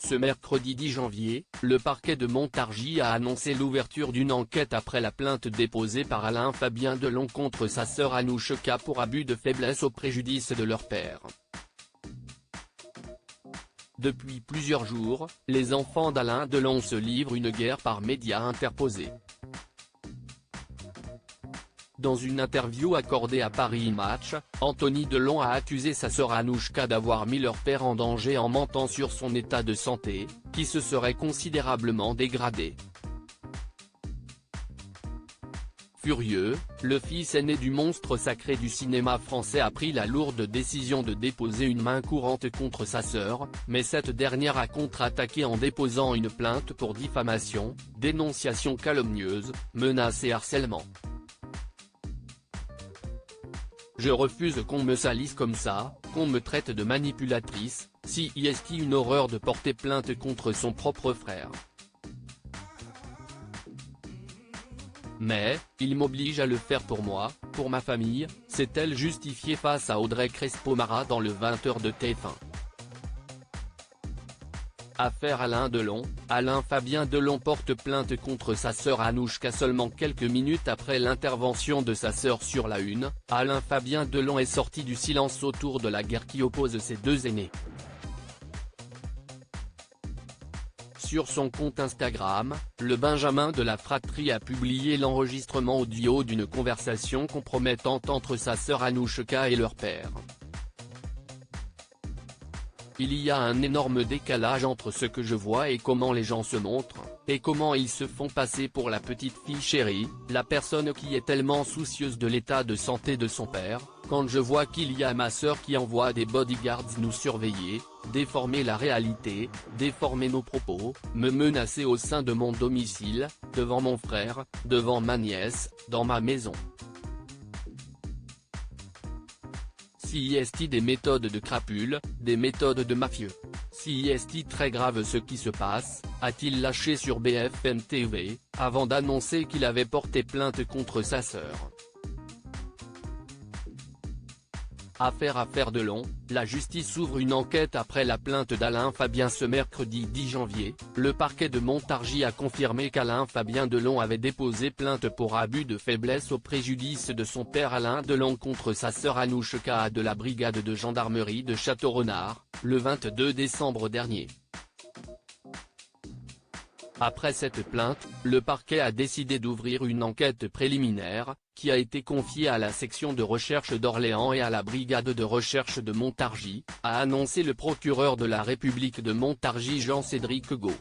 Ce mercredi 10 janvier, le parquet de Montargis a annoncé l'ouverture d'une enquête après la plainte déposée par Alain Fabien Delon contre sa sœur Anouchka pour abus de faiblesse au préjudice de leur père. Depuis plusieurs jours, les enfants d'Alain Delon se livrent une guerre par médias interposés. Dans une interview accordée à Paris Match, Anthony Delon a accusé sa sœur Anouchka d'avoir mis leur père en danger en mentant sur son état de santé, qui se serait considérablement dégradé. Furieux, le fils aîné du monstre sacré du cinéma français a pris la lourde décision de déposer une main courante contre sa sœur, mais cette dernière a contre-attaqué en déposant une plainte pour diffamation, dénonciation calomnieuse, menace et harcèlement. Je refuse qu'on me salisse comme ça, qu'on me traite de manipulatrice, si est une horreur de porter plainte contre son propre frère. Mais, il m'oblige à le faire pour moi, pour ma famille, s'est-elle justifiée face à Audrey Crespo-Mara dans le 20h de TF1. Affaire Alain Delon, Alain Fabien Delon porte plainte contre sa sœur Anouchka seulement quelques minutes après l'intervention de sa sœur sur la Une. Alain Fabien Delon est sorti du silence autour de la guerre qui oppose ses deux aînés. Sur son compte Instagram, le Benjamin de la fratrie a publié l'enregistrement audio d'une conversation compromettante entre sa sœur Anouchka et leur père. Il y a un énorme décalage entre ce que je vois et comment les gens se montrent, et comment ils se font passer pour la petite fille chérie, la personne qui est tellement soucieuse de l'état de santé de son père, quand je vois qu'il y a ma sœur qui envoie des bodyguards nous surveiller, déformer la réalité, déformer nos propos, me menacer au sein de mon domicile, devant mon frère, devant ma nièce, dans ma maison. Si est des méthodes de crapules, des méthodes de mafieux. Si est très grave ce qui se passe, a-t-il lâché sur BFM TV, avant d'annoncer qu'il avait porté plainte contre sa sœur. Affaire Delon, la justice ouvre une enquête après la plainte d'Alain Fabien ce mercredi 10 janvier, le parquet de Montargis a confirmé qu'Alain Fabien Delon avait déposé plainte pour abus de faiblesse au préjudice de son père Alain Delon contre sa sœur Anouchka de la brigade de gendarmerie de Château-Renard, le 22 décembre dernier. Après cette plainte, le parquet a décidé d'ouvrir une enquête préliminaire, qui a été confiée à la section de recherche d'Orléans et à la brigade de recherche de Montargis, a annoncé le procureur de la République de Montargis Jean-Cédric Gault.